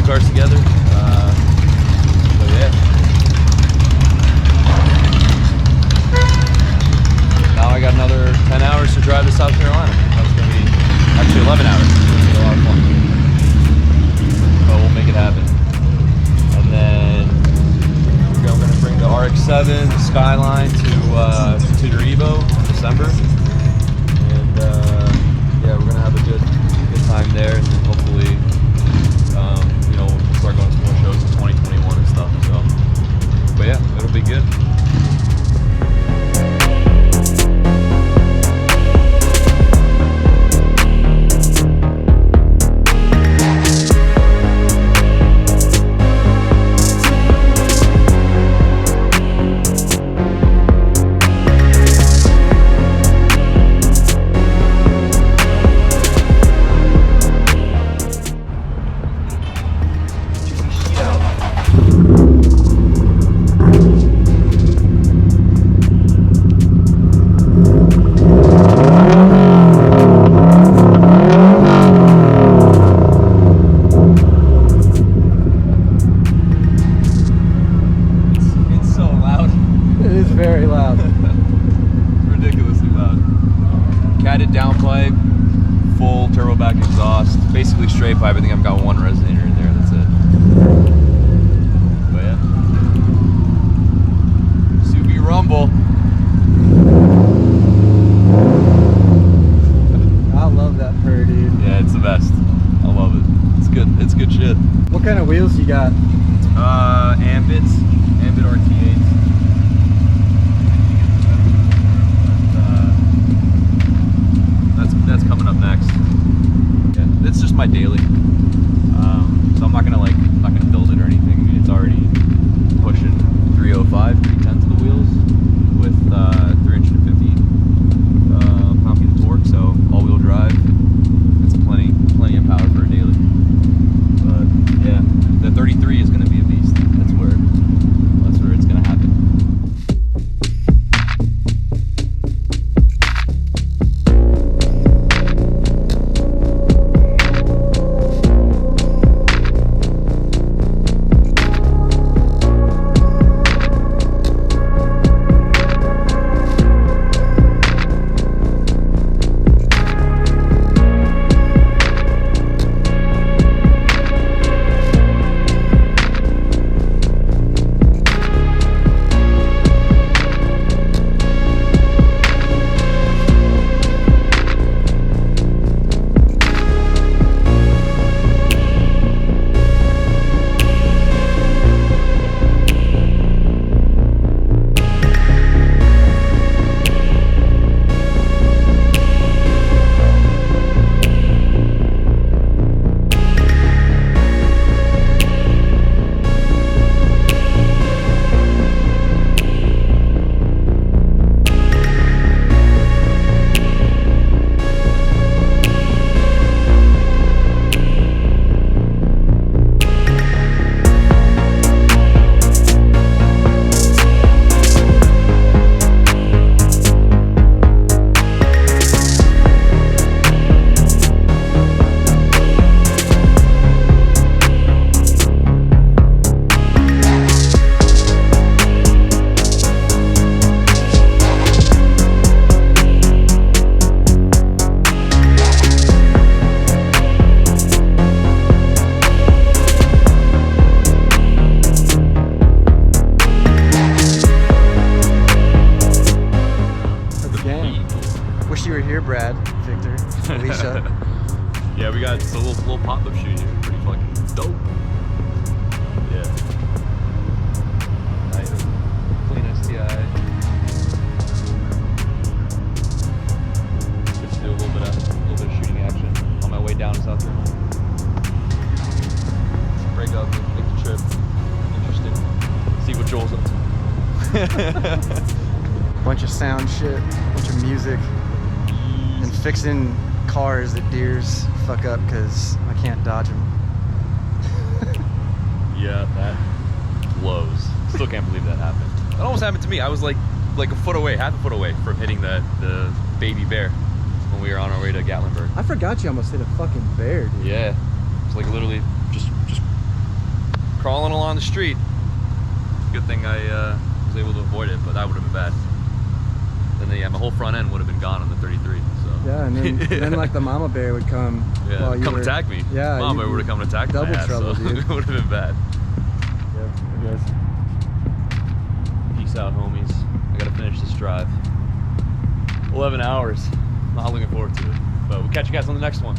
cars together. So yeah. Now I got another 10 hours to drive to South Carolina. That's going to be actually 11 hours. It's going to be a lot of fun. But we'll make it happen. And then we're going to bring the RX-7 Skyline to your Evo in December. And yeah, we're going to have a good time there. And then hopefully, you know, we'll start going to some more shows in 2021 and stuff. So, but yeah, it'll be good. Downpipe, full turbo back exhaust, basically straight pipe. I think I've got one resonator in there, that's it. But yeah. Subi Rumble. I love that purr, dude. Yeah, it's the best. I love it. It's good shit. What kind of wheels you got? Ambit RT8s. That's coming up next. Yeah, it's just my daily. So I'm not gonna build it or anything. I mean, it's already pushing 305, 310 to the wheels with 350 pound-feet of torque. So all-wheel drive. It's plenty of power for a daily. But yeah, the 33 is gonna be a beast. That's where it's gonna happen. Yeah, we got a little pop-up shoot here. Pretty fucking dope. Yeah. Nice. Clean STI. Just do a little bit of shooting action on my way down to South Carolina. Break up, make the trip interesting. See what Joel's up to. Bunch of sound shit, bunch of music, and fixing cars that deers fuck up because I can't dodge them. Yeah, that blows. Still can't believe that happened. That almost happened to me. I was like a foot away, half a foot away from hitting the baby bear when we were on our way to Gatlinburg. I forgot you almost hit a fucking bear, dude. Yeah, it's like literally just crawling along the street. Good thing I was able to avoid it, but that would have been bad. Then yeah, my whole front end would have been gone on the 33. So. Yeah, and then like the mama bear would come. Yeah, while you come were, attack me. Yeah, Mama bear would have come and attacked double my ass. trouble, So dude. it would have been bad. Yeah, it is. Peace out, homies. I gotta finish this drive. 11 hours. Not looking forward to it. But we'll catch you guys on the next one.